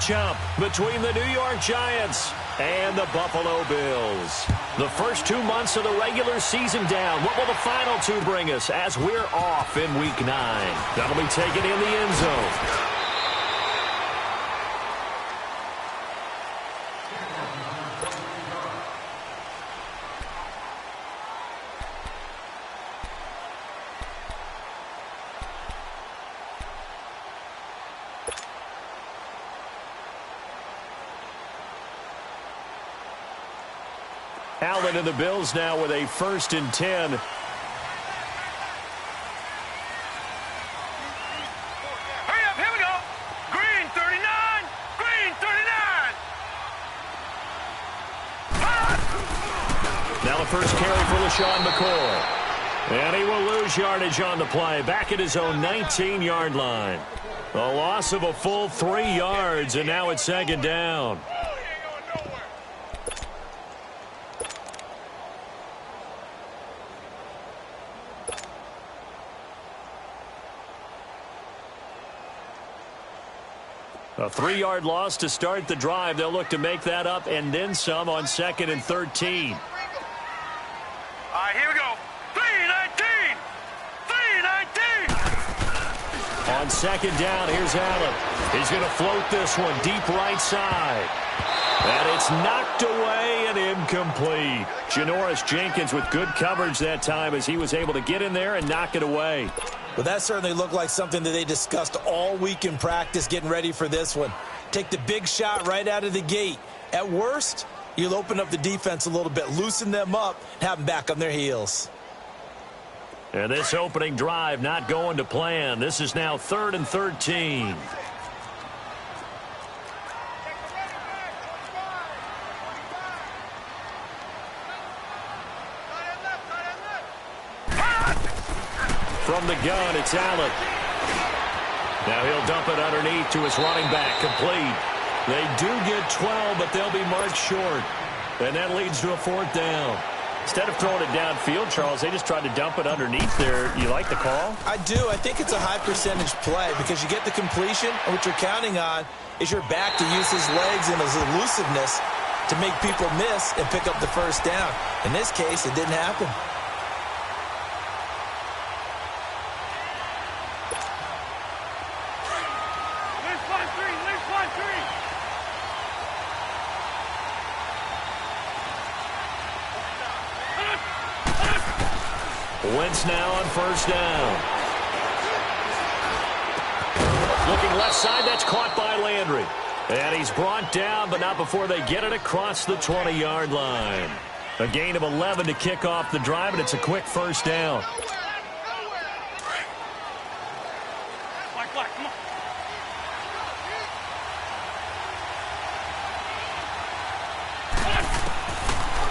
matchup between the New York Giants and the Buffalo Bills. The first 2 months of the regular season down. What will the final two bring us as we're off in Week 9? That'll be taken in the end zone. Allen and the Bills now with a 1st and 10. Hurry up, here we go. Green 39, green 39. Now the first carry for LaShawn McCoy. And he will lose yardage on the play. Back at his own 19-yard line. A loss of a full 3 yards, and now it's 2nd down. A 3-yard loss to start the drive. They'll look to make that up and then some on 2nd and 13. All right, here we go. 3-19. 3-19. On 2nd down, here's Allen. He's going to float this one deep right side. And it's knocked away and incomplete. Janoris Jenkins with good coverage that time as he was able to get in there and knock it away. Well, that certainly looked like something that they discussed all week in practice getting ready for this one. Take the big shot right out of the gate. At worst, you'll open up the defense a little bit, loosen them up, and have them back on their heels. And this opening drive not going to plan. This is now 3rd and 13. From the gun, it's Allen. Now he'll dump it underneath to his running back, complete. They do get 12, but they'll be marked short. And that leads to a 4th down. Instead of throwing it downfield, Charles, they just tried to dump it underneath there. You like the call? I do. I think it's a high percentage play because you get the completion, and what you're counting on is your back to use his legs and his elusiveness to make people miss and pick up the 1st down. In this case, it didn't happen. Wentz now on 1st down. Looking left side, that's caught by Landry. And he's brought down, but not before they get it across the 20-yard line. A gain of 11 to kick off the drive, and it's a quick 1st down.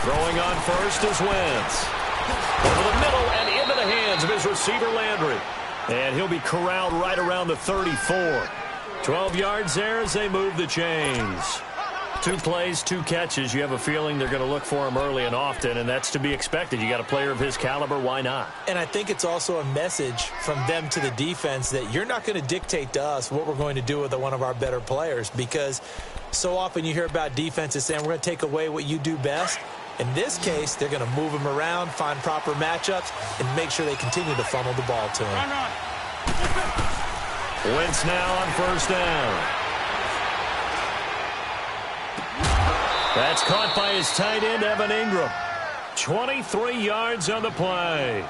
Throwing on 1st is Wentz. Over the middle and into the hands of his receiver, Landry. And he'll be corralled right around the 34. 12 yards there as they move the chains. 2 plays, 2 catches. You have a feeling they're going to look for him early and often, and that's to be expected. You got a player of his caliber, why not? And I think it's also a message from them to the defense that you're not going to dictate to us what we're going to do with one of our better players, because so often you hear about defenses saying we're going to take away what you do best. In this case, they're going to move him around, find proper matchups, and make sure they continue to funnel the ball to him. Wentz now on 1st down. That's caught by his tight end, Evan Ingram. 23 yards on the play.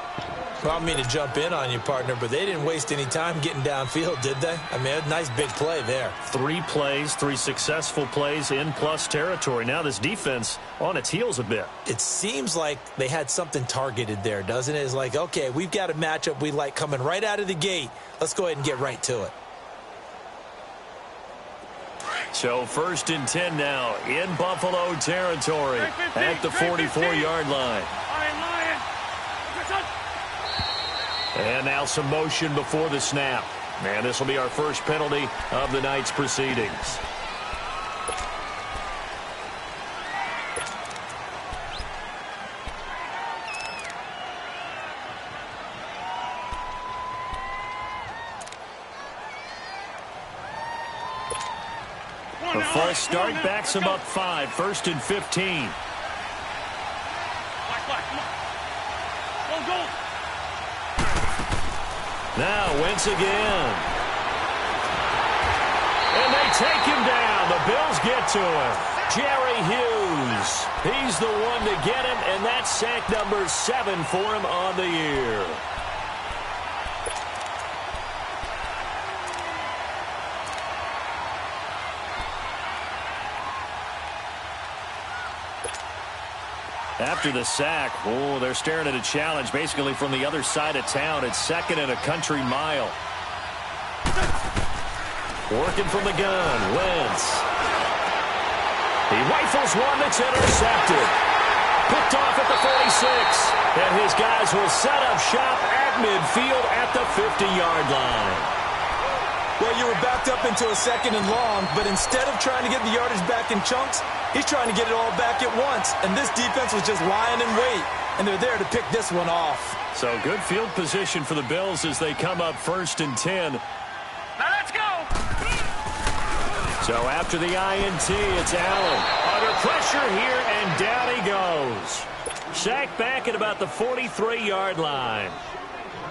Well, I don't mean to jump in on you, partner, but they didn't waste any time getting downfield, did they? I mean, a nice big play there. 3 plays, 3 successful plays in plus territory. Now this defense on its heels a bit. It seems like they had something targeted there, doesn't it? It's like, okay, we've got a matchup we like coming right out of the gate. Let's go ahead and get right to it. So 1st and 10 now in Buffalo territory at the 44-yard line. And now some motion before the snap. And this will be our first penalty of the night's proceedings. A false start backs him up 5, 1st and 15. Now Wentz again. And they take him down. The Bills get to him. Jerry Hughes. He's the one to get him, and that's sack number 7 for him on the year. After the sack, they're staring at a challenge basically from the other side of town. It's 2nd and a country mile. Working from the gun, Wentz. He rifles one that's intercepted. Picked off at the 46. And his guys will set up shop at midfield at the 50-yard line. Well, you were backed up into a 2nd and long, but instead of trying to get the yardage back in chunks, he's trying to get it all back at once. And this defense was just lying in wait, and they're there to pick this one off. So good field position for the Bills as they come up 1st and 10. Now let's go. So after the INT, it's Allen. Under pressure here, and down he goes. Sacked back at about the 43-yard line.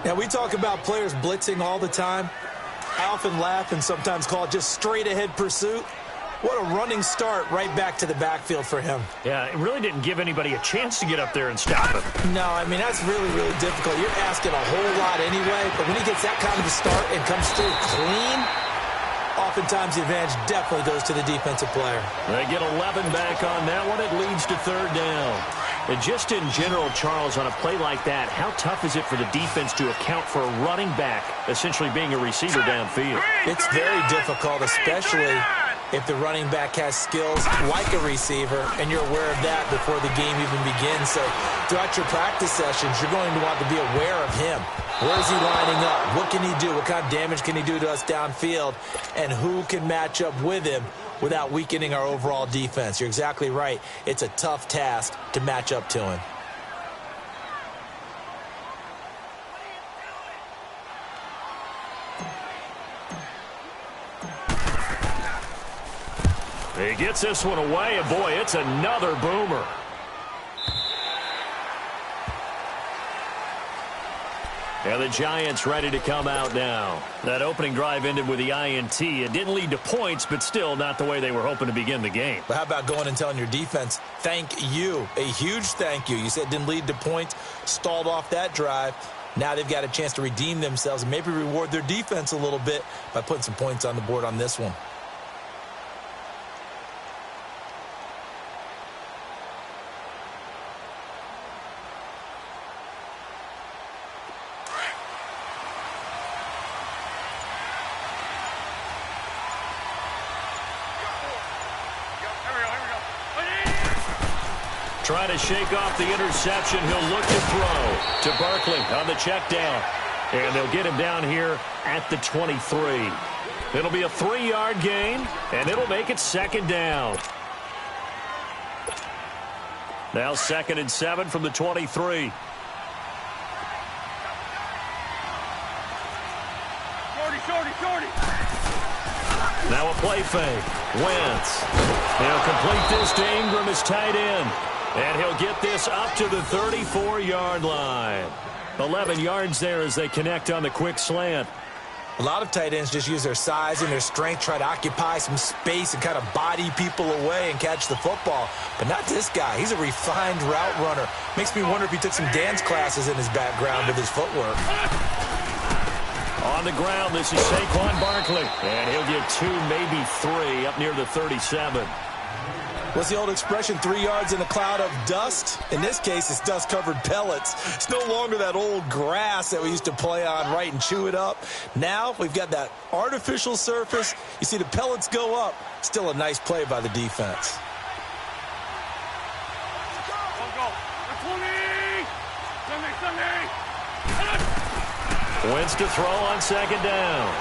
Now, we talk about players blitzing all the time. I often laugh and sometimes call it just straight-ahead pursuit. What a running start right back to the backfield for him. Yeah, it really didn't give anybody a chance to get up there and stop him. No, I mean, that's really, really difficult. You're asking a whole lot anyway, but when he gets that kind of a start and comes through clean, oftentimes the advantage definitely goes to the defensive player. They get 11 back on that one. It leads to 3rd down. And just in general, Charles, on a play like that, how tough is it for the defense to account for a running back essentially being a receiver downfield? It's very difficult, especially if the running back has skills like a receiver, and you're aware of that before the game even begins. So throughout your practice sessions, you're going to want to be aware of him. Where is he lining up? What can he do? What kind of damage can he do to us downfield? And who can match up with him without weakening our overall defense? You're exactly right. It's a tough task to match up to him. He gets this one away, and boy, it's another boomer. And the Giants ready to come out now. That opening drive ended with the INT. It didn't lead to points, but still not the way they were hoping to begin the game. But how about going and telling your defense, thank you, a huge thank you. You said it didn't lead to points, stalled off that drive. Now they've got a chance to redeem themselves and maybe reward their defense a little bit by putting some points on the board on this one. Trying to shake off the interception. He'll look to throw to Barkley on the check down. And they'll get him down here at the 23. It'll be a 3-yard gain, and it'll make it 2nd down. Now 2nd and 7 from the 23. Shorty. Now a play fake. Wentz. He'll complete this to Ingram as tight end. And he'll get this up to the 34-yard line. 11 yards there as they connect on the quick slant. A lot of tight ends just use their size and their strength, try to occupy some space and kind of body people away and catch the football. But not this guy. He's a refined route runner. Makes me wonder if he took some dance classes in his background with his footwork. On the ground, this is Saquon Barkley. And he'll get 2, maybe 3 up near the 37. What's the old expression, 3 yards in a cloud of dust? In this case, it's dust-covered pellets. It's no longer that old grass that we used to play on, right, and chew it up. Now we've got that artificial surface. You see the pellets go up. Still a nice play by the defense. Wentz to throw on 2nd down.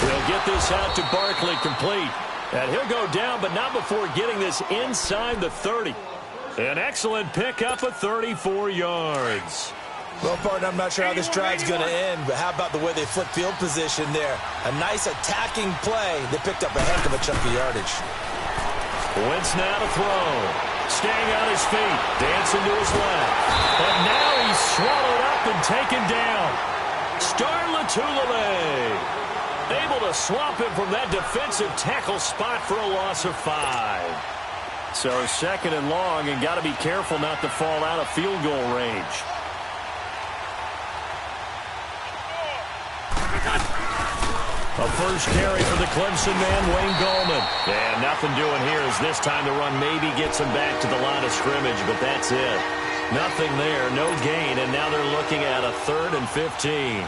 They'll get this out to Barkley, complete. And he'll go down, but not before getting this inside the 30. An excellent pickup of 34 yards. Well, partner, I'm not sure how this drive's going to end, but how about the way they flip field position there? A nice attacking play. They picked up a heck of a chunk of yardage. Wentz now to throw. Staying on his feet. Dancing to his left. But now he's swallowed up and taken down. Starlatulele able to swap him from that defensive tackle spot for a loss of 5. So 2nd and long, and got to be careful not to fall out of field goal range. A first carry for the Clemson man, Wayne Gallman. And nothing doing here as this time the run maybe gets him back to the line of scrimmage, but that's it. Nothing there, no gain, and now they're looking at a 3rd and 15.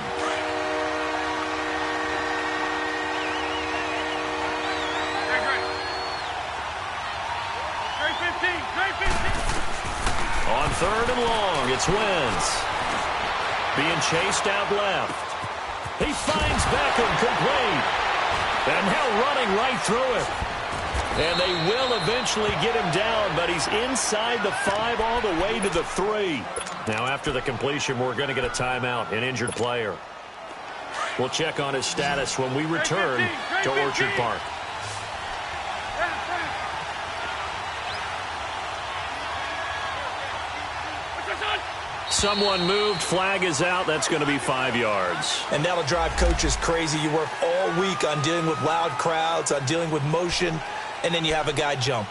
On 3rd and long, it's Wentz. Being chased out left. He finds Beckham complete. And now running right through it. And they will eventually get him down, but he's inside the 5 all the way to the 3. Now after the completion, we're going to get a timeout, an injured player. We'll check on his status when we return to Orchard Park. Someone moved. Flag is out. That's going to be 5 yards. And that'll drive coaches crazy. You work all week on dealing with loud crowds, on dealing with motion, and then you have a guy jump.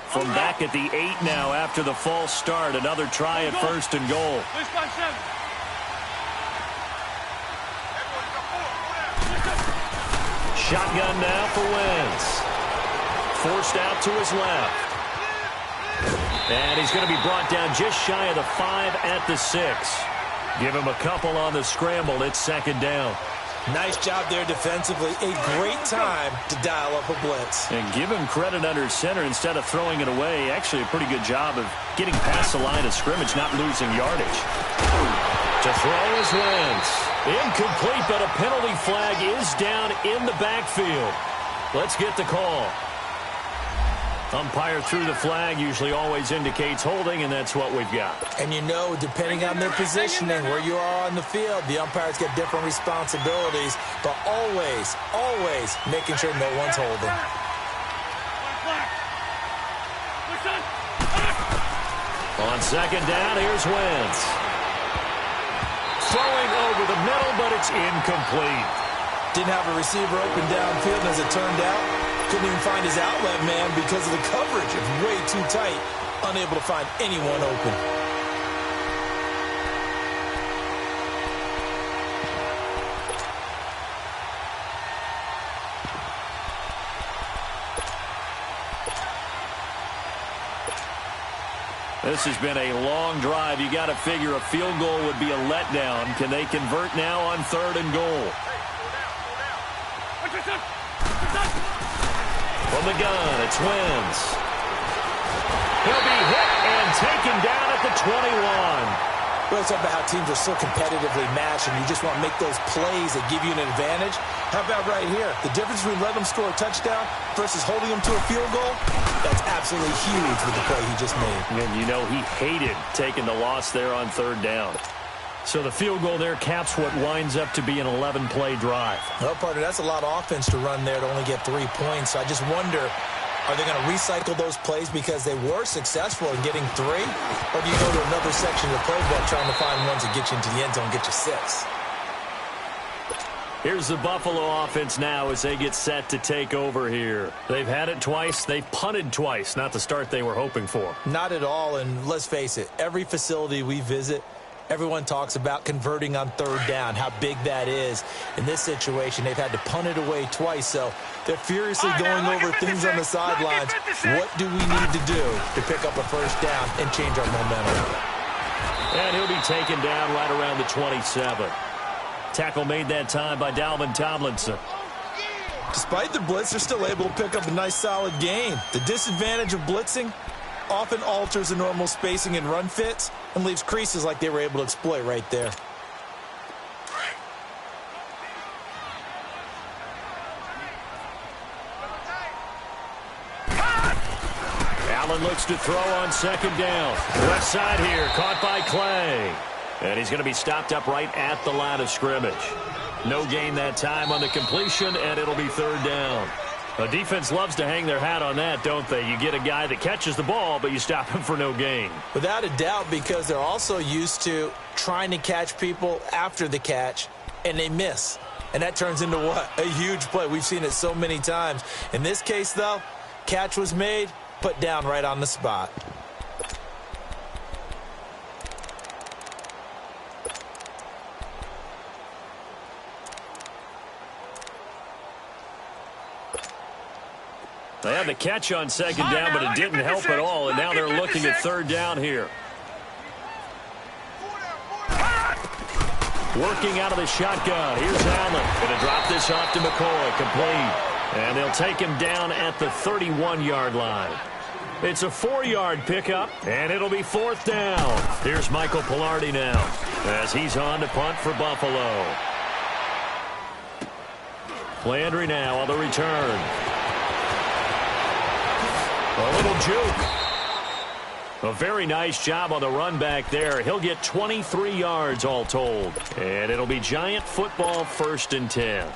From back at the 8 now after the false start. Another try at 1st and goal. Shotgun now for Wentz. Forced out to his left. And he's going to be brought down just shy of the 5 at the 6. Give him a couple on the scramble. It's 2nd down. Nice job there defensively. A great time to dial up a blitz. And give him credit under center instead of throwing it away. Actually a pretty good job of getting past the line of scrimmage, not losing yardage. To throw is Wentz. Incomplete, but a penalty flag is down in the backfield. Let's get the call. Umpire threw the flag, usually always indicates holding, and that's what we've got. And you know, depending on their positioning, where you are on the field, the umpires get different responsibilities, but always, always making sure no one's holding. On 2nd down, here's Wentz. Throwing over the middle, but it's incomplete. Didn't have a receiver open downfield, and as it turned out, couldn't even find his outlet man because of the coverage. It's way too tight. Unable to find anyone open. This has been a long drive. You got to figure a field goal would be a letdown. Can they convert now on 3rd and goal? From the gun, it's Wentz. He'll be hit and taken down at the 21. Well, it's about how teams are so competitively matched, and you just want to make those plays that give you an advantage. How about right here? The difference between letting them score a touchdown versus holding them to a field goal, that's absolutely huge with the play he just made. And you know he hated taking the loss there on 3rd down. So the field goal there caps what winds up to be an 11-play drive. Well, partner, that's a lot of offense to run there to only get 3 points. So I just wonder, are they going to recycle those plays because they were successful in getting 3? Or do you go to another section of the playbook trying to find ones that get you into the end zone and get you 6? Here's the Buffalo offense now as they get set to take over here. They've had it twice. They've punted twice. Not the start they were hoping for. Not at all, and let's face it, every facility we visit, everyone talks about converting on 3rd down, how big that is. In this situation, they've had to punt it away twice, so they're furiously going over things on the sidelines. What do we need to do to pick up a 1st down and change our momentum? And he'll be taken down right around the 27. Tackle made that time by Dalvin Tomlinson. Despite the blitz, they're still able to pick up a nice, solid gain. The disadvantage of blitzing often alters the normal spacing and run fits and leaves creases like they were able to exploit right there. Allen looks to throw on second down. Left side here, caught by Clay. And he's going to be stopped up right at the line of scrimmage. No gain that time on the completion, and it'll be third down. The defense loves to hang their hat on that, don't they? You get a guy that catches the ball, but you stop him for no gain. Without a doubt, because they're also used to trying to catch people after the catch, and they miss. And that turns into what? A huge play. We've seen it so many times. In this case, though, catch was made, put down right on the spot. They had the catch on second down, but it didn't help at all, and now they're looking at third down here. Working out of the shotgun. Here's Allen. Going to drop this off to McCoy. Complete. And they'll take him down at the 31-yard line. It's a 4-yard pickup, and it'll be fourth down. Here's Michael Pilardi now as he's on to punt for Buffalo. Landry now on the return. A little juke. A very nice job on the run back there. He'll get 23 yards all told. And it'll be Giant football, 1st and 10.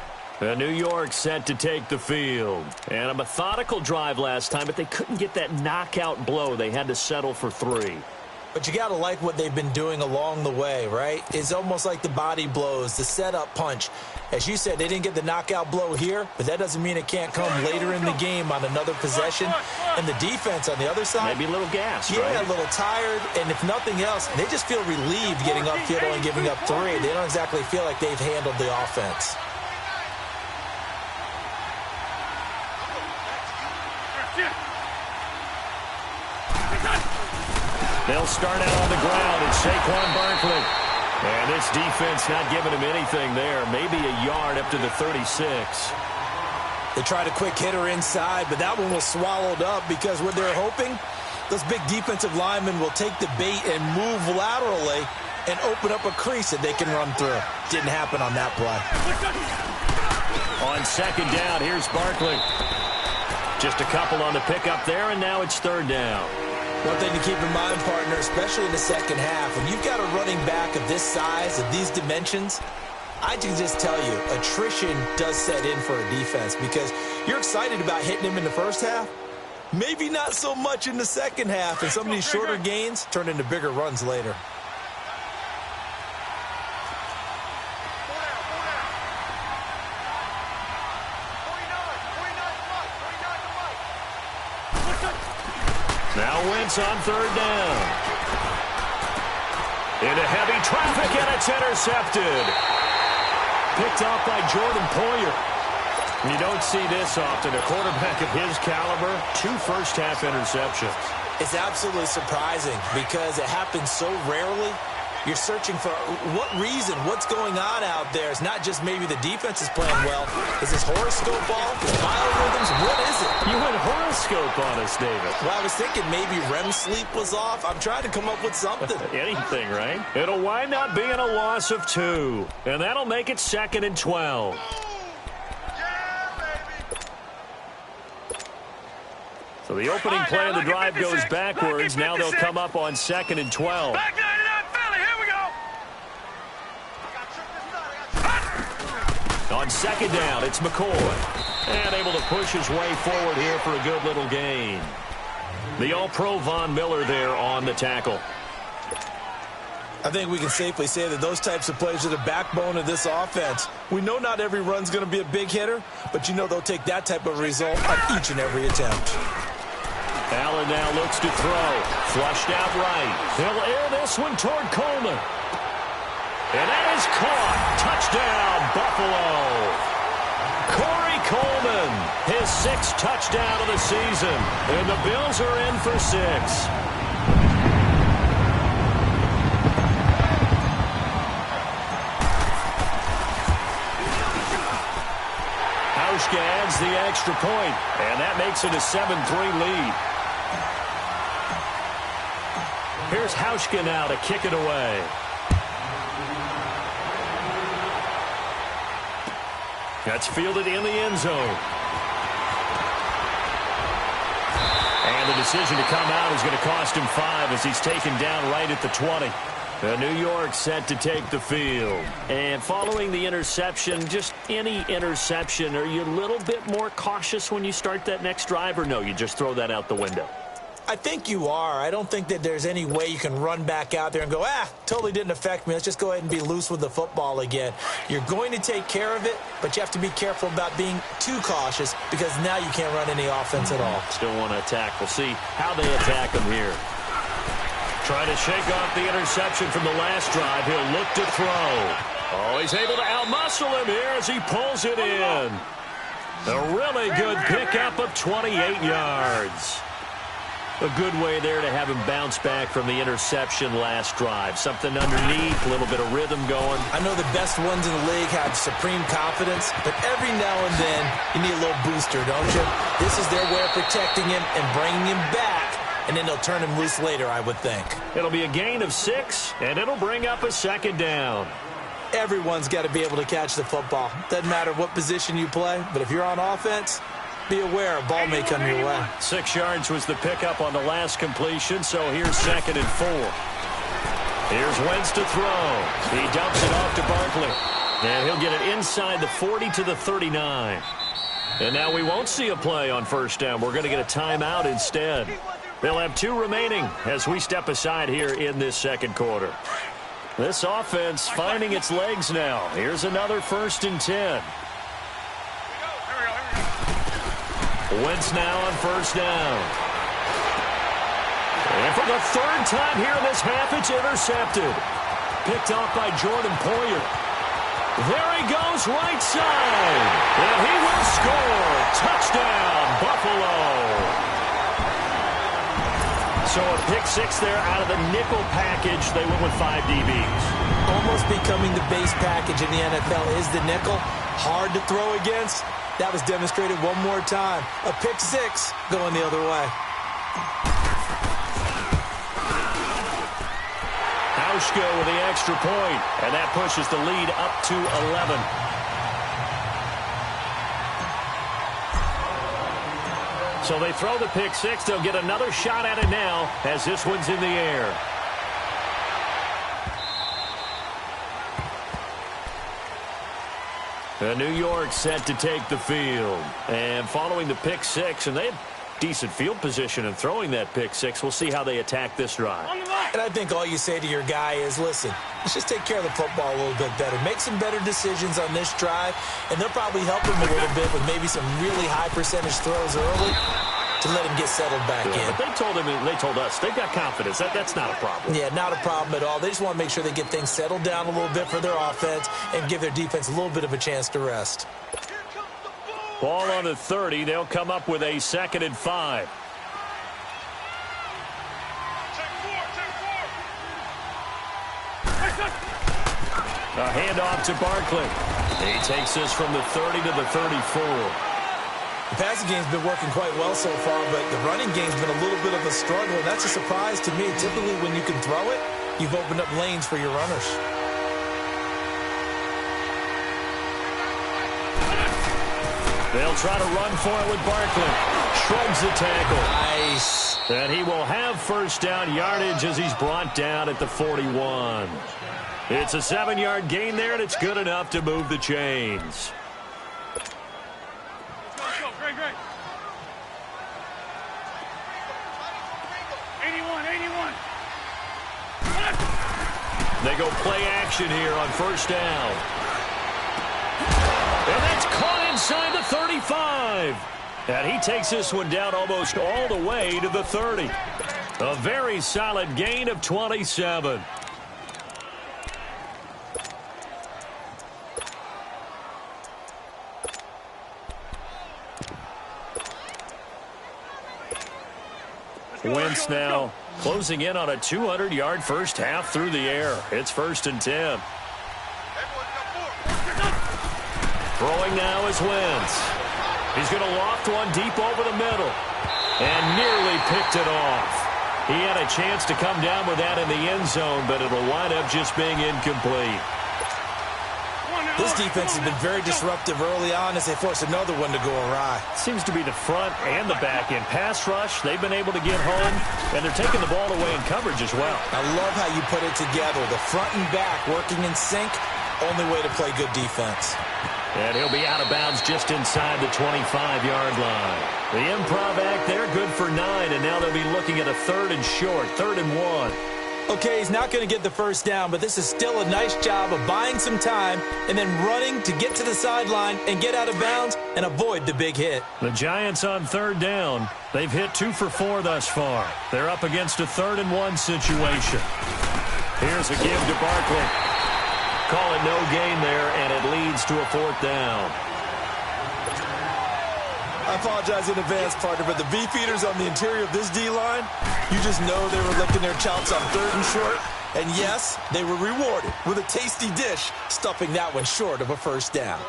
New York set to take the field. And a methodical drive last time, but they couldn't get that knockout blow. They had to settle for 3. But you got to like what they've been doing along the way, right? It's almost like the body blows, the setup punch. As you said, they didn't get the knockout blow here, but that doesn't mean it can't come later in the game on another possession. And the defense on the other side, maybe a little gassed, yeah, right? A little tired. And if nothing else, they just feel relieved getting upfield and giving up 3. They don't exactly feel like they've handled the offense. They'll start out on the ground. It's Saquon Barkley. And this defense not giving him anything there. Maybe a yard up to the 36. They tried a quick hitter inside, but that one was swallowed up because what they're hoping, those big defensive linemen will take the bait and move laterally and open up a crease that they can run through. Didn't happen on that play. On second down, here's Barkley. Just a couple on the pickup there, and now it's third down. One thing to keep in mind, partner, especially in the second half, when you've got a running back of this size, of these dimensions, I can just tell you, attrition does set in for a defense because you're excited about hitting him in the first half. Maybe not so much in the second half, and some of these shorter gains turn into bigger runs later. Now Wentz on third down. Into heavy traffic, and it's intercepted. Picked off by Jordan Poyer. You don't see this often. A quarterback of his caliber, 2 first-half interceptions. It's absolutely surprising because it happens so rarely. You're searching for what reason, what's going on out there. It's not just maybe the defense is playing well. Is this horoscope off? Biorhythms? What is it? You went horoscope on us, David. Well, I was thinking maybe REM sleep was off. I'm trying to come up with something. Anything, right? It'll wind up being a loss of 2. And that'll make it 2nd and 12. So the opening play of the drive goes backwards. Now they'll come up on 2nd and 12. Back 99 Philly, here we go. On second down, it's McCoy. And able to push his way forward here for a good little gain. The All-Pro Von Miller there on the tackle. I think we can safely say that those types of plays are the backbone of this offense. We know not every run's going to be a big hitter, but you know they'll take that type of result on each and every attempt. Allen now looks to throw. Flushed out right. He'll air this one toward Coleman. And that is caught. Touchdown, Buffalo. Corey Coleman, his 6th touchdown of the season. And the Bills are in for 6. Hauschka adds the extra point, and that makes it a 7-3 lead. Here's Hauschka now to kick it away. That's fielded in the end zone. And the decision to come out is going to cost him 5 as he's taken down right at the 20. New York set to take the field. And following the interception, just any interception, are you a little bit more cautious when you start that next drive, or no, you just throw that out the window? I think you are. I don't think that there's any way you can run back out there and go, totally didn't affect me. Let's just go ahead and be loose with the football again. You're going to take care of it, but you have to be careful about being too cautious because now you can't run any offense at all. Still want to attack. We'll see how they attack him here. Trying to shake off the interception from the last drive. He'll look to throw. Oh, he's able to outmuscle him here as he pulls it in. A really good pickup of 28 yards. A good way there to have him bounce back from the interception last drive. Something underneath, a little bit of rhythm going. I know the best ones in the league have supreme confidence, but every now and then you need a little booster, don't you? This is their way of protecting him and bringing him back, and then they'll turn him loose later, I would think. It'll be a gain of 6, and it'll bring up a second down. Everyone's got to be able to catch the football. Doesn't matter what position you play, but if you're on offense, be aware a ball may come your way. 6 yards was the pickup on the last completion, so here's 2nd and 4. Here's Wentz to throw. He dumps it off to Barkley. And he'll get it inside the 40 to the 39. And now we won't see a play on first down. We're going to get a timeout instead. They'll have 2 remaining as we step aside here in this second quarter. This offense finding its legs now. Here's another 1st and 10. Wentz now on first down. And for the 3rd time here in this half, it's intercepted. Picked off by Jordan Poyer. There he goes, right side. And he will score. Touchdown, Buffalo. So a pick 6 there out of the nickel package. They went with 5 DBs. Almost becoming the base package in the NFL is the nickel. Hard to throw against. That was demonstrated one more time. A pick 6 going the other way. Hauschka with the extra point, and that pushes the lead up to 11. So they throw the pick 6. They'll get another shot at it now as this one's in the air. New York set to take the field. And following the pick 6, and they have decent field position in throwing that pick 6. We'll see how they attack this drive. And I think all you say to your guy is, listen, let's just take care of the football a little bit better. Make some better decisions on this drive, and they'll probably help him a little bit with maybe some really high percentage throws early to let him get settled back in. But they told us they've got confidence. That's not a problem. Yeah, not a problem at all. They just want to make sure they get things settled down a little bit for their offense and give their defense a little bit of a chance to rest. Ball on the 30. They'll come up with a 2nd and 5. A handoff to Barkley. He takes this from the 30 to the 34. The passing game's been working quite well so far, but the running game's been a little bit of a struggle, and that's a surprise to me. Typically, when you can throw it, you've opened up lanes for your runners. They'll try to run for it with Barkley. Shrugs the tackle. Nice. And he will have first down yardage as he's brought down at the 41. It's a 7-yard gain there, and it's good enough to move the chains. Great. 81. They go play action here on first down. And that's caught inside the 35. And he takes this one down almost all the way to the 30. A very solid gain of 27. Wentz now closing in on a 200-yard first half through the air. It's 1st and 10. Throwing now is Wentz. He's going to loft one deep over the middle. And nearly picked it off. He had a chance to come down with that in the end zone, but it'll wind up just being incomplete. This defense has been very disruptive early on as they force another one to go awry. Seems to be the front and the back end. Pass rush, they've been able to get home, and they're taking the ball away in coverage as well. I love how you put it together. The front and back working in sync, only way to play good defense. And he'll be out of bounds just inside the 25-yard line. The improv act there, good for 9, and now they'll be looking at a 3rd and short, 3rd and 1. Okay, he's not going to get the first down, but this is still a nice job of buying some time and then running to get to the sideline and get out of bounds and avoid the big hit. The Giants on 3rd down. They've hit 2 for 4 thus far. They're up against a 3rd and 1 situation. Here's a give to Barkley. Call it no gain there, and it leads to a 4th down. I apologize in advance, partner, but the beefeaters on the interior of this D-line, you just know they were licking their chops on 3rd and short. And yes, they were rewarded with a tasty dish, stuffing that one short of a first down.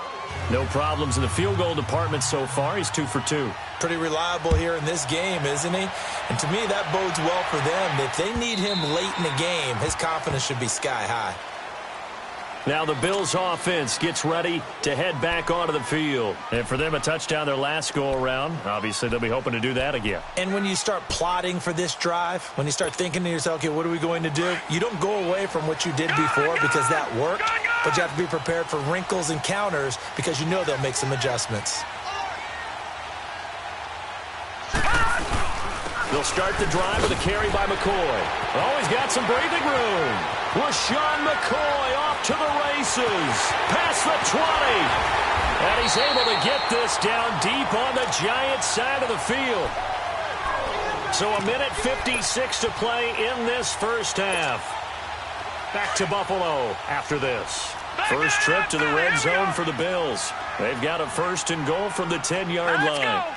No problems in the field goal department so far. He's 2 for 2. Pretty reliable here in this game, isn't he? And to me, that bodes well for them. If they need him late in the game, his confidence should be sky high. Now the Bills offense gets ready to head back onto the field. And for them, a touchdown their last go-around. Obviously, they'll be hoping to do that again. And when you start plotting for this drive, when you start thinking to yourself, okay, what are we going to do? You don't go away from what you did before because that worked, but you have to be prepared for wrinkles and counters because you know they'll make some adjustments. They'll start the drive with a carry by McCoy. Oh, he's got some breathing room. LaShawn McCoy off to the races. Past the 20. And he's able to get this down deep on the Giants side of the field. So a minute 56 to play in this first half. Back to Buffalo after this. First trip to the red zone for the Bills. They've got a 1st and goal from the 10-yard line.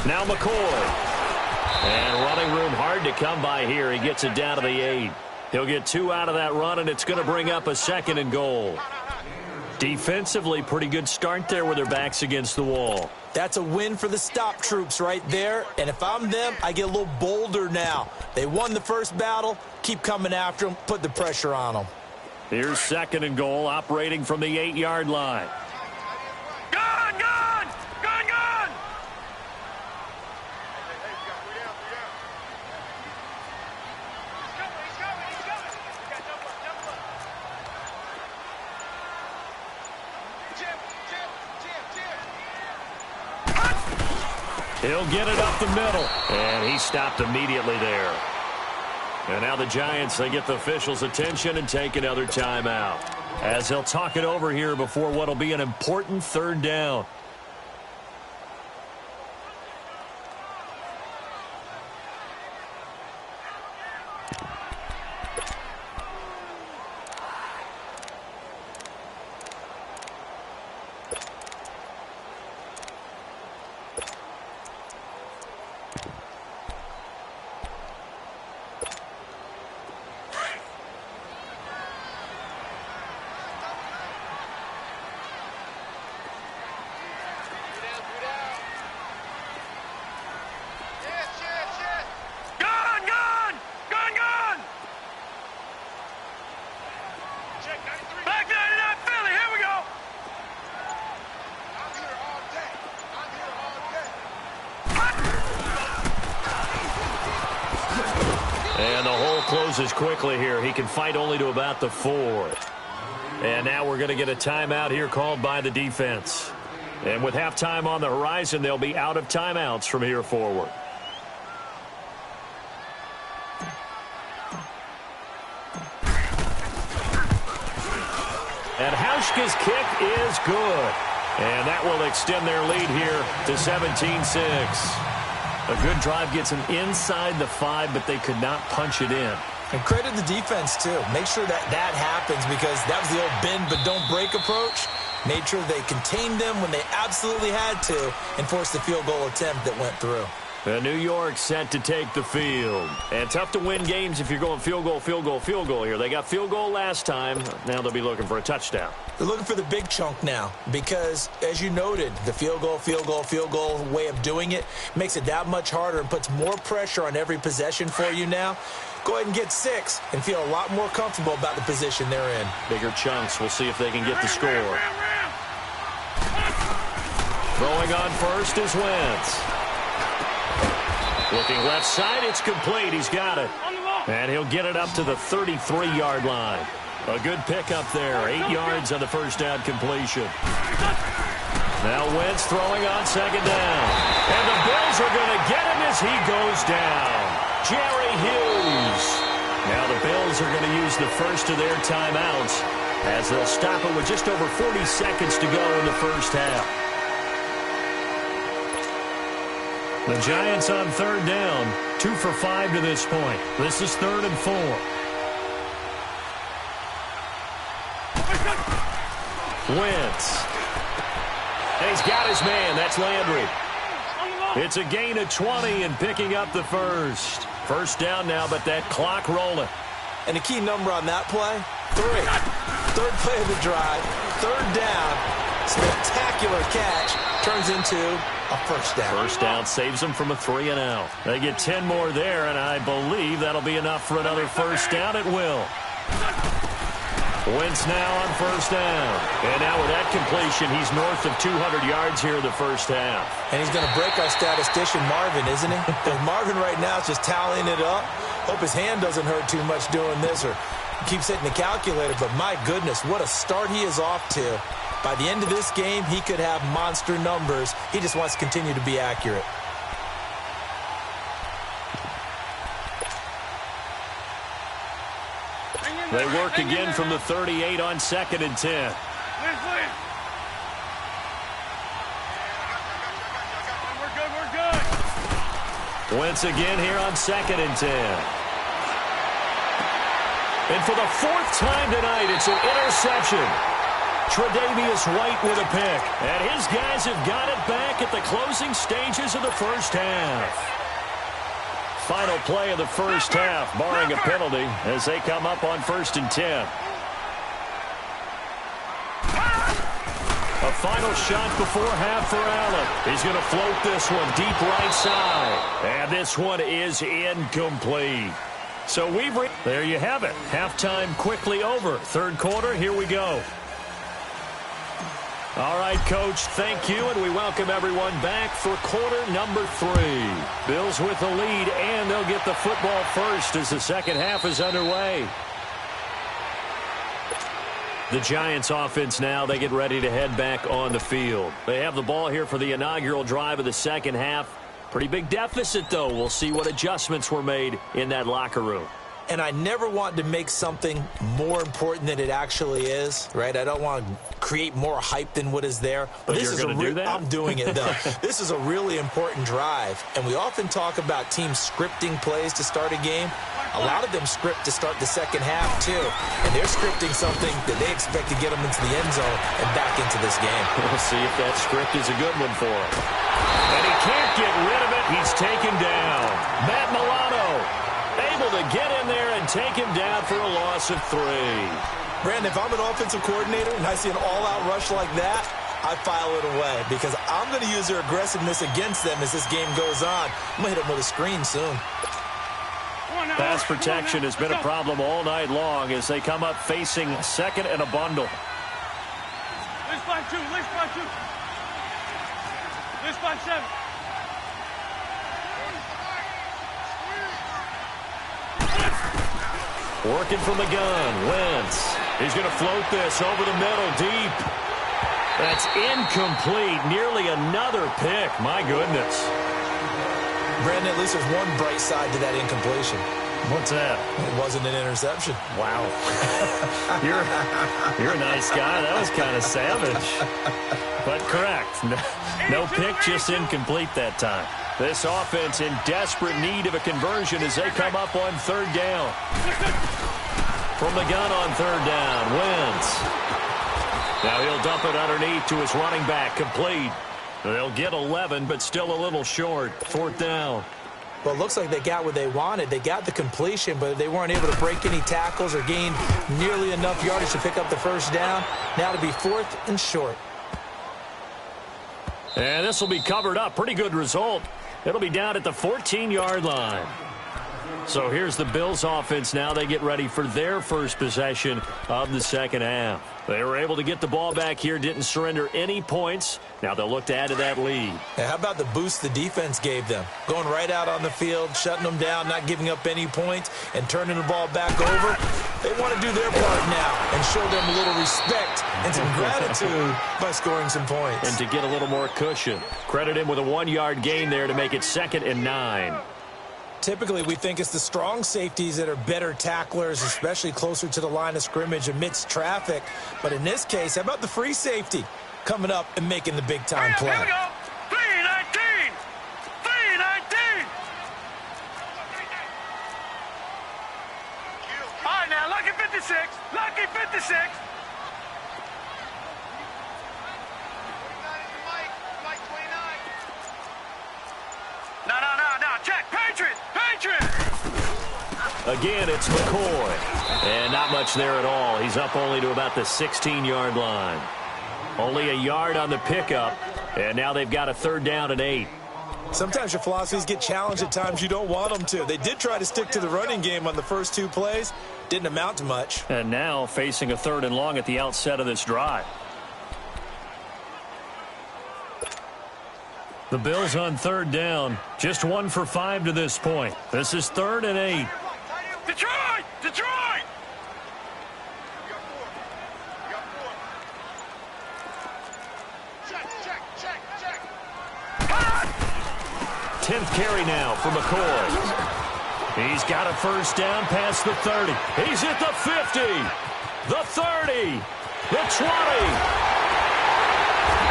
Now McCoy. And running room hard to come by here. He gets it down to the 8. He'll get 2 out of that run, and it's going to bring up a 2nd and goal. Defensively, pretty good start there with their backs against the wall. That's a win for the stop troops right there. And if I'm them, I get a little bolder now. They won the first battle. Keep coming after them. Put the pressure on them. Here's 2nd and goal, operating from the 8-yard line. He'll get it up the middle. And he stopped immediately there. And now the Giants, they get the officials' attention and take another timeout. As he'll talk it over here before what will be an important 3rd down. And the hole closes quickly here. He can fight only to about the 4. And now we're going to get a timeout here called by the defense. And with halftime on the horizon, they'll be out of timeouts from here forward. And Hauschka's kick is good. And that will extend their lead here to 17-6. A good drive gets them inside the 5, but they could not punch it in. And credit the defense, too. Make sure that happens because that was the old bend but don't break approach. Made sure they contained them when they absolutely had to and forced the field goal attempt that went through. And New York set to take the field. And tough to win games if you're going field goal, field goal, field goal here. They got field goal last time. Now they'll be looking for a touchdown. They're looking for the big chunk now because, as you noted, the field goal, field goal, field goal way of doing it makes it that much harder and puts more pressure on every possession for you now. Go ahead and get 6 and feel a lot more comfortable about the position they're in. Bigger chunks. We'll see if they can get the score. Throwing on first is Wentz. Looking left side, it's complete. He's got it. And he'll get it up to the 33-yard line. A good pickup there. 8 yards on the first down completion. Now Wentz throwing on second down. And the Bills are going to get him as he goes down. Jerry Hughes. Now the Bills are going to use the first of their timeouts as they'll stop it with just over 40 seconds to go in the first half. The Giants on third down, 2 for 5 to this point. This is 3rd and 4. Wentz. And he's got his man. That's Landry. It's a gain of 20 and picking up the first. First down now, but that clock rolling. And the key number on that play, 3. Third play of the drive, 3rd down. Spectacular catch turns into a first down. First down saves them from a 3 and out. They get 10 more there, and I believe that'll be enough for another first down. It will. Wentz now on first down. And now with that completion, he's north of 200 yards here in the first half. And he's going to break our statistician Marvin, isn't he? Because Marvin right now is just tallying it up. Hope his hand doesn't hurt too much doing this or keeps hitting the calculator. But my goodness, what a start he is off to. By the end of this game, he could have monster numbers. He just wants to continue to be accurate. They work again from the 38 on 2nd and 10. We're good. Wentz again here on 2nd and 10. And for the 4th time tonight, it's an interception. Tre'Davious White with a pick. And his guys have got it back at the closing stages of the first half. Final play of the first half, barring a penalty, as they come up on 1st and 10. A final shot before half for Allen. He's going to float this one deep right side. And this one is incomplete. So there you have it. Halftime quickly over. 3rd quarter, here we go. All right, Coach, thank you, and we welcome everyone back for quarter number 3. Bills with the lead, and they'll get the football first as the second half is underway. The Giants offense now, they get ready to head back on the field. They have the ball here for the inaugural drive of the second half. Pretty big deficit, though. We'll see what adjustments were made in that locker room. And I never want to make something more important than it actually is, right? I don't want to create more hype than what is there. But this is going to do that? I'm doing it, though. This is a really important drive. And we often talk about teams scripting plays to start a game. A lot of them script to start the second half, too. And they're scripting something that they expect to get them into the end zone and back into this game. We'll see if that script is a good one for him. And he can't get rid of it. He's taken down. Matt Milano able to get in there and take him down for a loss of 3. Brandon, if I'm an offensive coordinator and I see an all-out rush like that, I file it away because I'm going to use their aggressiveness against them as this game goes on. I'm going to hit them with a screen soon. Pass protection has been a problem all night long as they come up facing 2nd and a bundle. This by 2. This by 7. Working from the gun, Wentz. He's going to float this over the middle, deep. That's incomplete. Nearly another pick. My goodness. Brandon, at least there's one bright side to that incompletion. What's that? It wasn't an interception. Wow. You're a nice guy. That was kind of savage. But correct. No pick, just incomplete that time. This offense in desperate need of a conversion as they come up on 3rd down. From the gun on 3rd down, Wentz. Now he'll dump it underneath to his running back, complete. They'll get 11, but still a little short. 4th down. Well, it looks like they got what they wanted. They got the completion, but they weren't able to break any tackles or gain nearly enough yardage to pick up the first down. Now to be 4th and short. And this will be covered up. Pretty good result. It'll be down at the 14-yard line. So here's the Bills offense now. They get ready for their first possession of the second half. They were able to get the ball back here, didn't surrender any points. Now they'll look to add to that lead. How about the boost the defense gave them? Going right out on the field, shutting them down, not giving up any points, and turning the ball back over. They want to do their part now and show them a little respect and some gratitude by scoring some points. And to get a little more cushion. Credit him with a 1-yard gain there to make it 2nd and 9. Typically, we think it's the strong safeties that are better tacklers, especially closer to the line of scrimmage amidst traffic. But in this case, how about the free safety coming up and making the big-time play? Here we go. 319. 319. All right, now, lucky 56. Lucky 56. No. Check. Patriots. Again, it's McCoy. And not much there at all. He's up only to about the 16-yard line. Only a yard on the pickup. And now they've got a 3rd down and 8. Sometimes your philosophies get challenged at times you don't want them to. They did try to stick to the running game on the first 2 plays. Didn't amount to much. And now facing a 3rd and long at the outset of this drive. The Bills on 3rd down. Just 1 for 5 to this point. This is 3rd and 8. Detroit! 10th carry now for McCoy. He's got a first down past the 30. He's at the 50, the 30, the 20.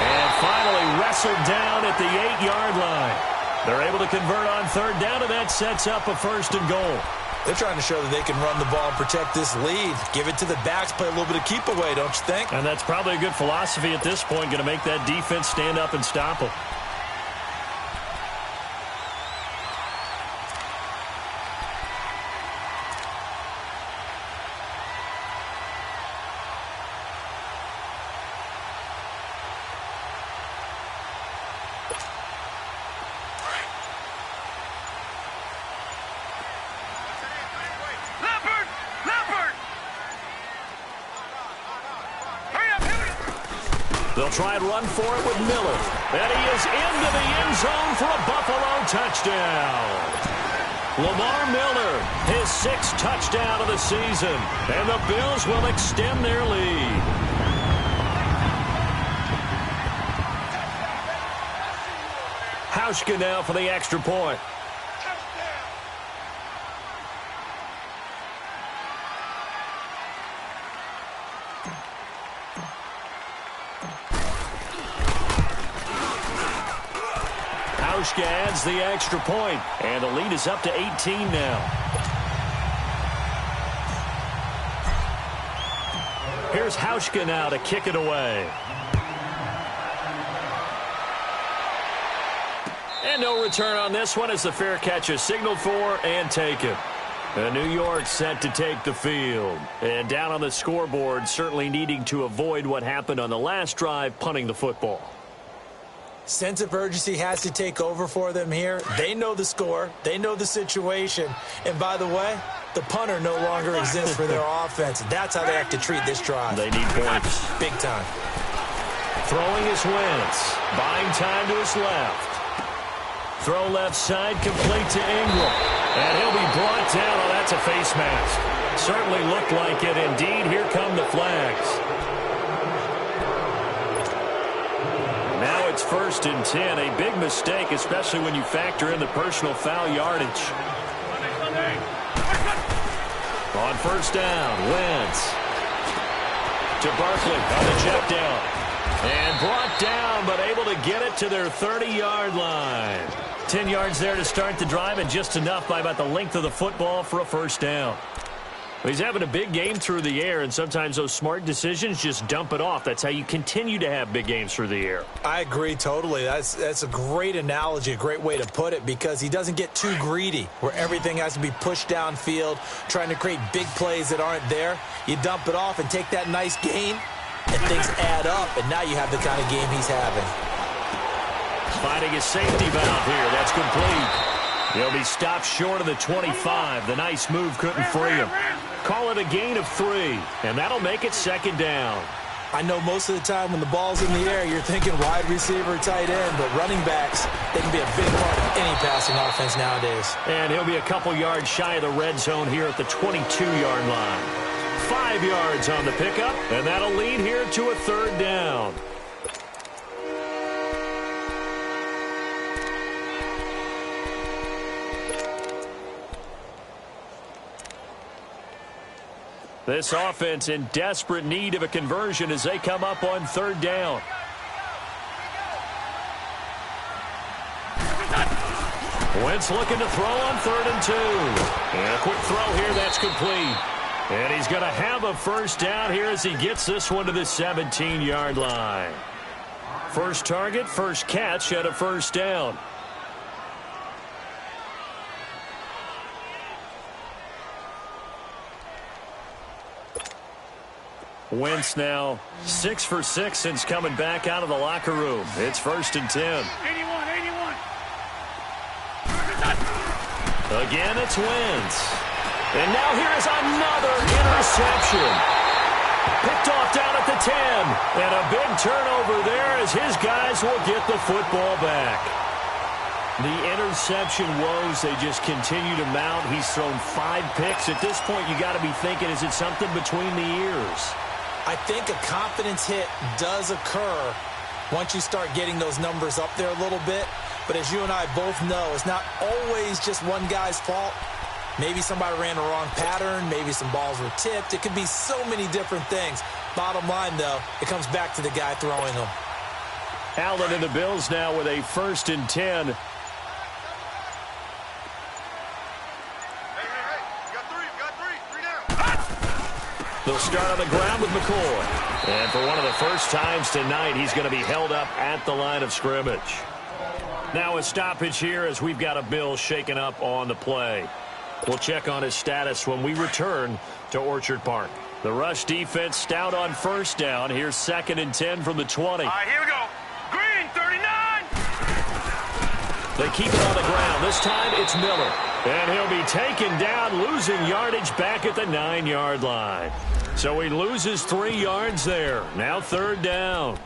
And finally wrestled down at the 8-yard line. They're able to convert on 3rd down, and that sets up a 1st and goal. They're trying to show that they can run the ball and protect this lead. Give it to the backs, play a little bit of keep away, don't you think? And that's probably a good philosophy at this point, going to make that defense stand up and stop them. They'll try and run for it with Miller. And he is into the end zone for a Buffalo touchdown. Lamar Miller, his 6th touchdown of the season. And the Bills will extend their lead. Hauschka now for the extra point. Hauschka adds the extra point, and the lead is up to 18 now. Here's Hauschka now to kick it away. And no return on this one as the fair catch is signaled for and taken. And New York set to take the field. And down on the scoreboard, certainly needing to avoid what happened on the last drive, punting the football. Sense of urgency has to take over for them here. They know the score. They know the situation. And by the way, the punter no longer exists for their offense. That's how they have to treat this drive. They need points. Big time. Throwing his Wentz. Buying time to his left. Throw left side, complete to Ingram. And he'll be brought down. Oh, that's a face mask. Certainly looked like it. Indeed, here come the flags. Now it's 1st and 10. A big mistake, especially when you factor in the personal foul yardage. On 1st down, Wentz to Barkley on the check down. And brought down, but able to get it to their 30-yard line. 10 yards there to start the drive, and just enough by about the length of the football for a 1st down. He's having a big game through the air, and sometimes those smart decisions just dump it off. That's how you continue to have big games through the air. I agree totally. That's a great analogy, a great way to put it, because he doesn't get too greedy where everything has to be pushed downfield, trying to create big plays that aren't there. You dump it off and take that nice gain, and things add up, and now you have the kind of game he's having. Finding his safety valve here. That's complete. He'll be stopped short of the 25. The nice move couldn't free him. Call it a gain of 3, and that'll make it second down. I know most of the time when the ball's in the air, you're thinking wide receiver, tight end, but running backs, they can be a big part of any passing offense nowadays. And he'll be a couple yards shy of the red zone here at the 22-yard line. 5 yards on the pickup, and that'll lead here to a third down. This offense in desperate need of a conversion as they come up on third down. Wentz looking to throw on 3rd and 2. And a quick throw here, that's complete. And he's going to have a first down here as he gets this one to the 17-yard line. First target, first catch at a first down. Wentz now 6 for 6 since coming back out of the locker room. It's 1st and 10. 81. Again, it's Wentz. And now here is another interception. Picked off down at the 10. And a big turnover there as his guys will get the football back. The interception woes, they just continue to mount. He's thrown 5 picks. At this point, you got to be thinking, is it something between the ears? I think a confidence hit does occur once you start getting those numbers up there a little bit. But as you and I both know, it's not always just one guy's fault. Maybe somebody ran the wrong pattern. Maybe some balls were tipped. It could be so many different things. Bottom line, though, it comes back to the guy throwing them. Allen and the Bills now with a 1st and 10. They'll start on the ground with McCoy. And for one of the first times tonight, he's going to be held up at the line of scrimmage. Now a stoppage here as we've got a Bill shaken up on the play. We'll check on his status when we return to Orchard Park. The rush defense stout on first down. Here's 2nd and 10 from the 20. All right, here we go. Green, 39. They keep it on the ground. This time it's Miller. And he'll be taken down, losing yardage back at the 9-yard line. So he loses 3 yards there. Now 3rd down.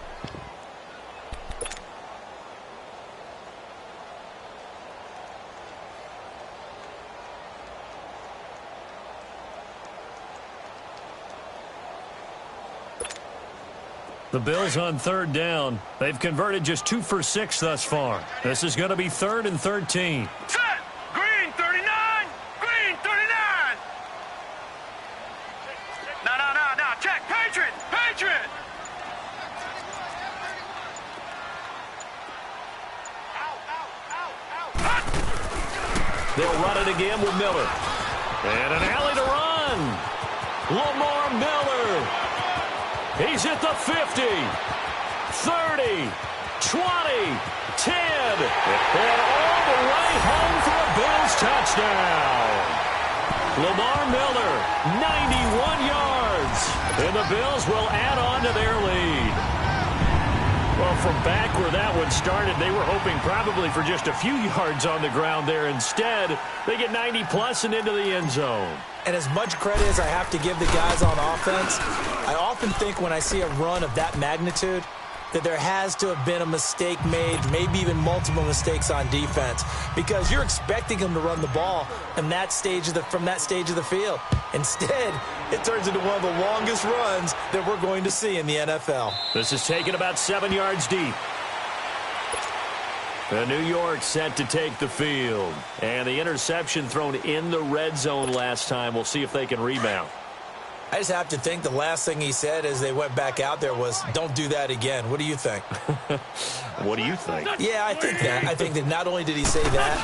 The Bills on 3rd down. They've converted just 2 for 6 thus far. This is going to be 3rd and 13. Set. Green, 39. Green, 39. No. Check. Patriot. They'll run it again with Miller. And an alley to run. Lamar Miller. He's at the 50, 30, 20, 10, and all the way home for a Bills touchdown. Lamar Miller, 91 yards, and the Bills will add on to their lead. Well, from back where that one started, they were hoping probably for just a few yards on the ground there. Instead, they get 90-plus and into the end zone. And as much credit as I have to give the guys on offense, I often think when I see a run of that magnitude that there has to have been a mistake made, maybe even multiple mistakes on defense, because you're expecting them to run the ball in that stage of from that stage of the field. Instead, it turns into one of the longest runs that we're going to see in the NFL. This is taken about 7 yards deep. New York set to take the field. And the interception thrown in the red zone last time. We'll see if they can rebound. I just have to think the last thing he said as they went back out there was, don't do that again. What do you think? What do you think? Yeah, I think that. I think that not only did he say that,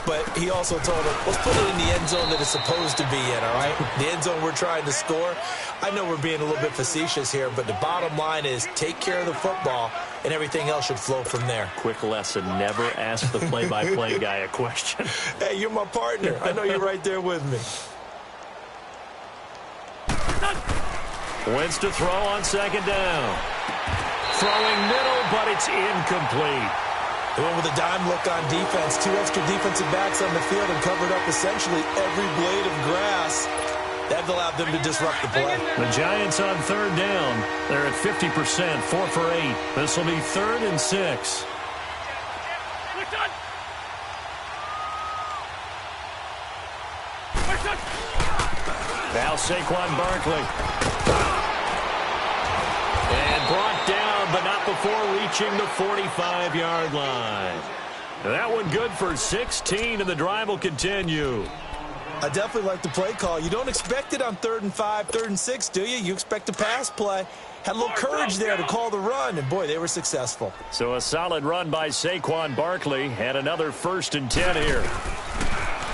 but he also told him, let's put it in the end zone that it's supposed to be in, all right? The end zone we're trying to score. I know we're being a little bit facetious here, but the bottom line is take care of the football, and everything else should flow from there. Quick lesson, never ask the play-by-play guy a question. Hey, you're my partner. I know you're right there with me. Wentz to throw on second down. Throwing middle, but it's incomplete. They went with a dime look on defense. 2 extra defensive backs on the field and covered up essentially every blade of grass. That allowed them to disrupt the play. The Giants on third down. They're at 50%, 4 for 8. This will be 3rd and 6. Now Saquon Barkley. And brought down, but not before reaching the 45-yard line. That one good for 16, and the drive will continue. I definitely like the play call. You don't expect it on 3rd and 5, 3rd and 6, do you? You expect a pass play. Had a little courage there to call the run, and, boy, they were successful. So a solid run by Saquon Barkley, and another 1st and 10 here.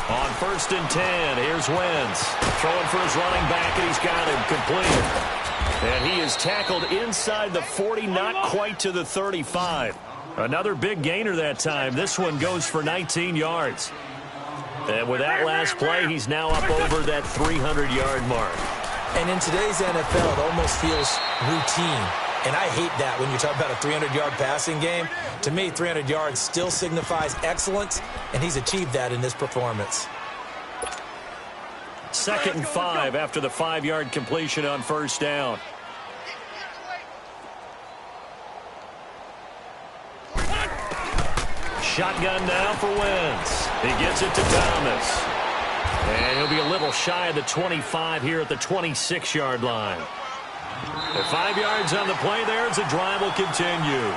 On 1st and 10, here's Wentz. Throwing for his running back, and he's got him completed. And he is tackled inside the 40, not quite to the 35. Another big gainer that time. This one goes for 19 yards. And with that last play, he's now up over that 300-yard mark. And in today's NFL, it almost feels routine. And I hate that when you talk about a 300-yard passing game. To me, 300 yards still signifies excellence, and he's achieved that in this performance. 2nd and 5 after the 5-yard completion on 1st down. Shotgun now for Wentz. He gets it to Thomas. And he'll be a little shy of the 25 here at the 26-yard line. At 5 yards on the play there as the drive will continue.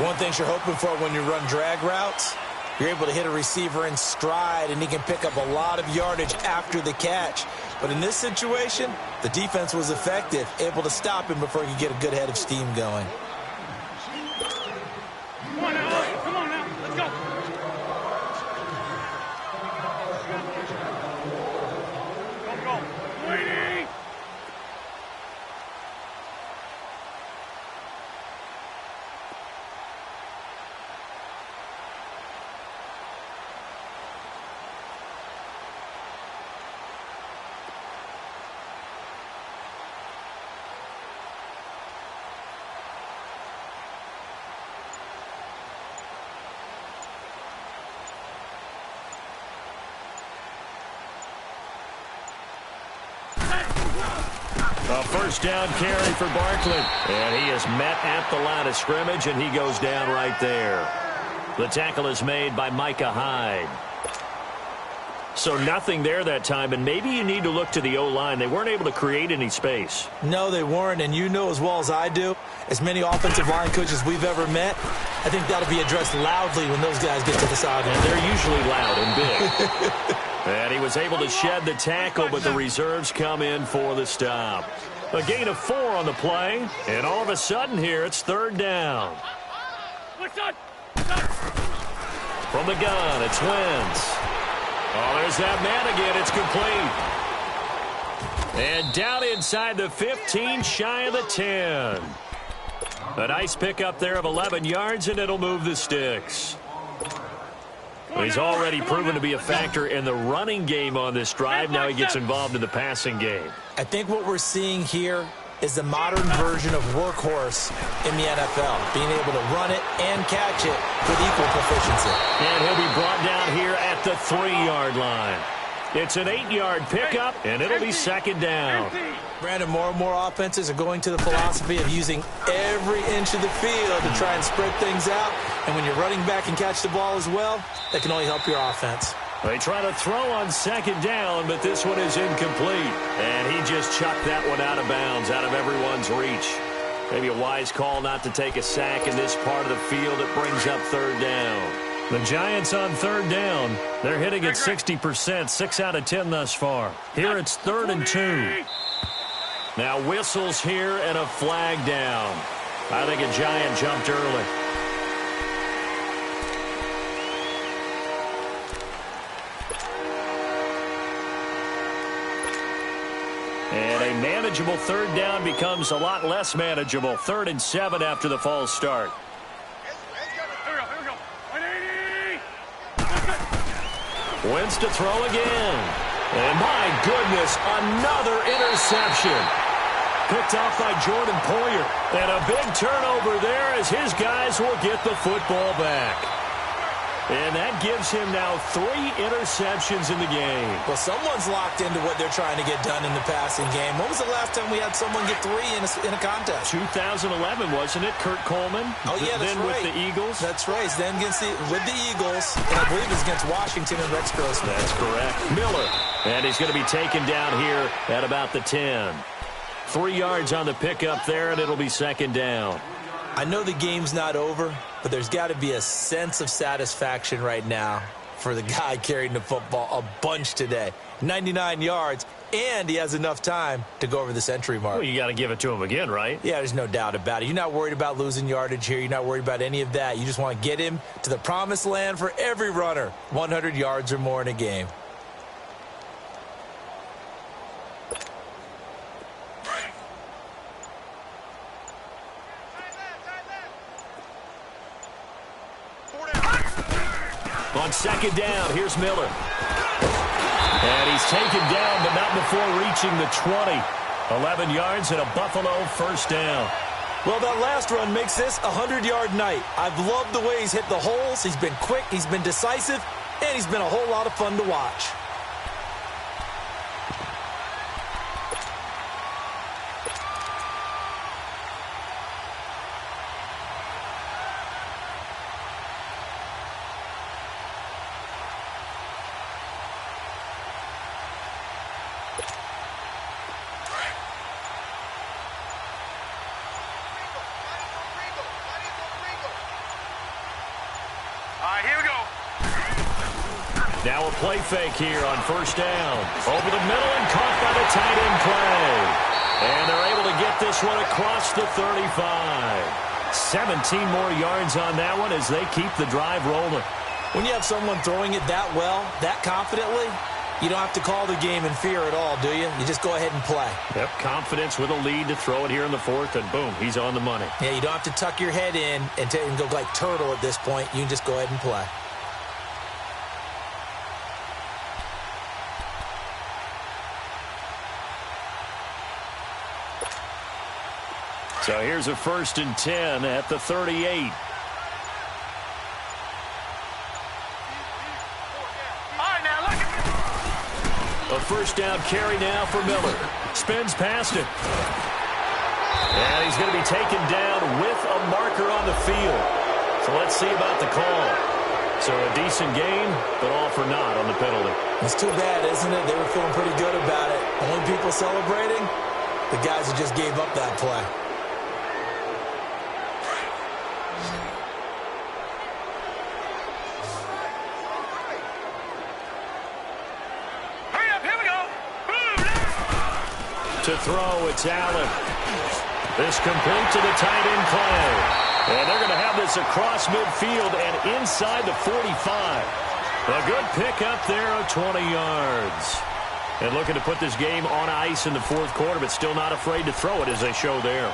One thing you're hoping for when you run drag routes, you're able to hit a receiver in stride, and he can pick up a lot of yardage after the catch. But in this situation, the defense was effective, able to stop him before he could get a good head of steam going. Come on now, let's go. Go. Waiting. A 1st down carry for Barkley. And he is met at the line of scrimmage, and he goes down right there. The tackle is made by Micah Hyde. So nothing there that time, and maybe you need to look to the O-line. They weren't able to create any space. No, they weren't, and you know as well as I do, as many offensive line coaches we've ever met, I think that'll be addressed loudly when those guys get to the sideline. And they're usually loud and big. And he was able to shed the tackle, but the reserves come in for the stop. A gain of 4 on the play, and all of a sudden here it's 3rd down. From the gun, it's Wentz. Oh, there's that man again. It's complete. And down inside the 15, shy of the 10. A nice pickup there of 11 yards, and it'll move the sticks. He's already proven to be a factor in the running game on this drive. Now he gets involved in the passing game. I think what we're seeing here is the modern version of workhorse in the NFL, being able to run it and catch it with equal proficiency. And he'll be brought down here at the 3-yard line. It's an 8-yard pickup, and it'll be 2nd down. Brandon, more and more offenses are going to the philosophy of using every inch of the field to try and spread things out. And when you're running back and catch the ball as well, that can only help your offense. They try to throw on 2nd down, but this one is incomplete. And he just chucked that one out of bounds, out of everyone's reach. Maybe a wise call not to take a sack in this part of the field. It brings up 3rd down. The Giants on 3rd down. They're hitting at 60%, 6 out of 10 thus far. Here it's 3rd and 2. Now whistles here and a flag down. I think a Giant jumped early. And a manageable third down becomes a lot less manageable. 3rd and 7 after the false start. Here we go. 180. Wentz to throw again. And my goodness, another interception. Picked off by Jordan Poyer. And a big turnover there as his guys will get the football back. And that gives him now 3 interceptions in the game. Well, someone's locked into what they're trying to get done in the passing game. When was the last time we had someone get 3 in a contest? 2011, wasn't it? Kurt Coleman. Oh, yeah, that's then right. with the Eagles. That's right. Then with the Eagles, and I believe it's against Washington and Rex Grossman. That's correct. Miller. And he's going to be taken down here at about the 10. 3 yards on the pickup there, and it'll be 2nd down. I know the game's not over, but there's got to be a sense of satisfaction right now for the guy carrying the football a bunch today. 99 yards, and he has enough time to go over the century mark. Well, you got to give it to him again, right? Yeah, there's no doubt about it. You're not worried about losing yardage here. You're not worried about any of that. You just want to get him to the promised land for every runner, 100 yards or more in a game. On 2nd down, here's Miller. And he's taken down, but not before reaching the 20. 11 yards and a Buffalo 1st down. Well, that last run makes this a 100-yard night. I've loved the way he's hit the holes. He's been quick, he's been decisive, and he's been a whole lot of fun to watch. Here we go. Now a play fake here on 1st down. Over the middle and caught by the tight end play. And they're able to get this one across the 35. 17 more yards on that one as they keep the drive rolling. When you have someone throwing it that well, that confidently, you don't have to call the game in fear at all, do you? You just go ahead and play. Yep, confidence with a lead to throw it here in the 4th, and boom, he's on the money. Yeah, you don't have to tuck your head in and go like turtle at this point. You can just go ahead and play. So here's a 1st and 10 at the 38. A 1st down carry now for Miller. Spins past it. And he's going to be taken down with a marker on the field. So let's see about the call. So a decent gain, but all for naught on the penalty. It's too bad, isn't it? They were feeling pretty good about it. Only people celebrating, the guys who just gave up that play. To throw, it's Allen. This complete to the tight end play. And they're going to have this across midfield and inside the 45. A good pickup there of 20 yards. And looking to put this game on ice in the 4th quarter, but still not afraid to throw it as they show there.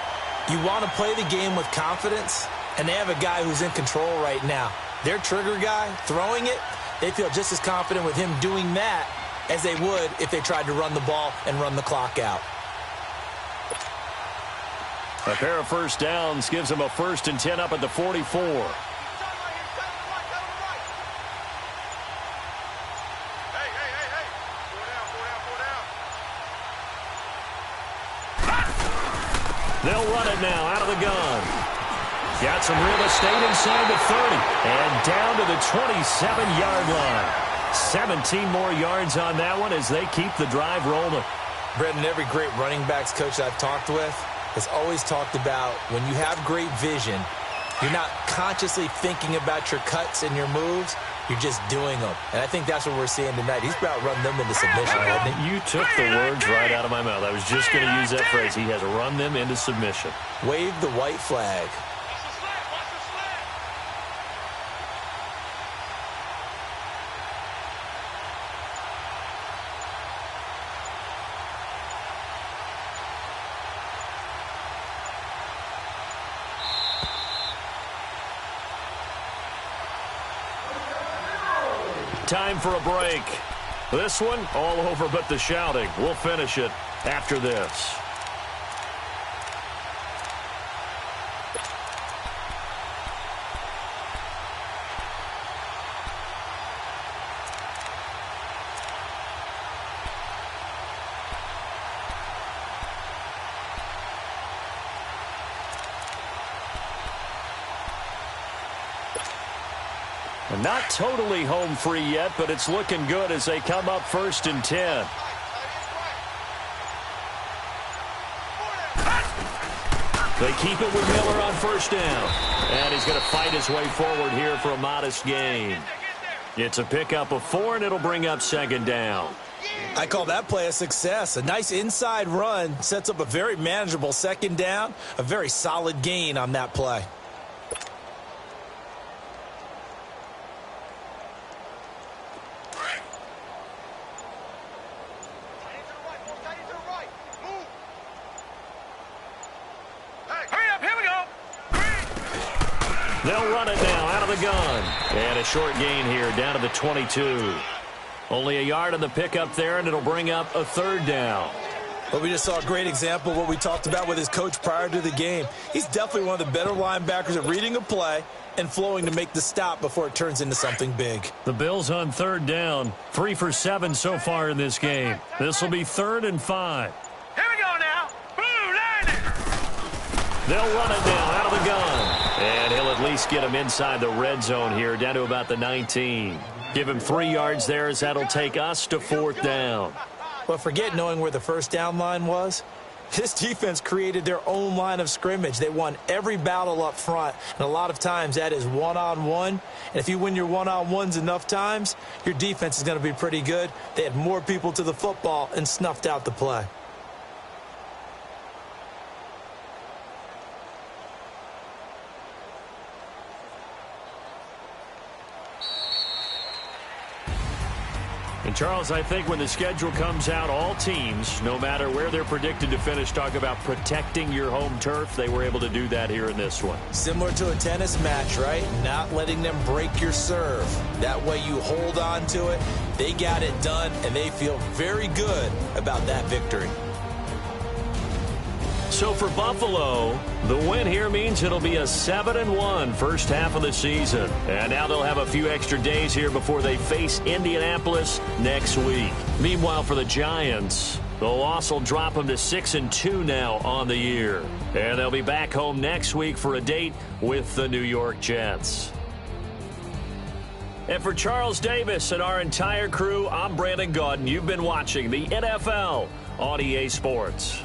You want to play the game with confidence, and they have a guy who's in control right now. Their trigger guy, throwing it, they feel just as confident with him doing that as they would if they tried to run the ball and run the clock out. A pair of 1st downs gives them a 1st and 10 up at the 44. They'll run it now out of the gun. Got some real estate inside the 30 and down to the 27-yard line. 17 more yards on that one as they keep the drive rolling. Brendan, every great running backs coach I've talked with has always talked about when you have great vision, you're not consciously thinking about your cuts and your moves. You're just doing them. And I think that's what we're seeing tonight. He's about run them into submission, hasn't he? You took the words right out of my mouth. I was just going to use that phrase. He has run them into submission. Wave the white flag. time for a break. This one, all over but the shouting. We'll finish it after this. And not totally home free yet, but it's looking good as they come up 1st and 10. They keep it with Miller on 1st down. And he's going to fight his way forward here for a modest gain. It's a pickup of 4, and it'll bring up 2nd down. I call that play a success. A nice inside run sets up a very manageable 2nd down. A very solid gain on that play. They'll run it now out of the gun. And a short gain here down to the 22. Only a yard on the pickup there, and it'll bring up a 3rd down. Well, we just saw a great example of what we talked about with his coach prior to the game. He's definitely one of the better linebackers at reading a play and flowing to make the stop before it turns into something big. The Bills on 3rd down. 3 for 7 so far in this game. This will be 3rd and 5. Here we go now. Blue landing. They'll run it now out of the gun. And he'll at least get him inside the red zone here, down to about the 19. Give him 3 yards there as that'll take us to 4th down. Well, forget knowing where the 1st down line was. This defense created their own line of scrimmage. They won every battle up front, and a lot of times that is one-on-one. And if you win your one-on-ones enough times, your defense is going to be pretty good. They had more people to the football and snuffed out the play. And, Charles, I think when the schedule comes out, all teams, no matter where they're predicted to finish, talk about protecting your home turf. They were able to do that here in this one. Similar to a tennis match, right? Not letting them break your serve. That way you hold on to it. They got it done, and they feel very good about that victory. So for Buffalo, the win here means it'll be a 7-1 first half of the season. And now they'll have a few extra days here before they face Indianapolis next week. Meanwhile, for the Giants, the loss will drop them to 6-2 now on the year. And they'll be back home next week for a date with the New York Jets. And for Charles Davis and our entire crew, I'm Brandon Gaudin. You've been watching the NFL on EA Sports.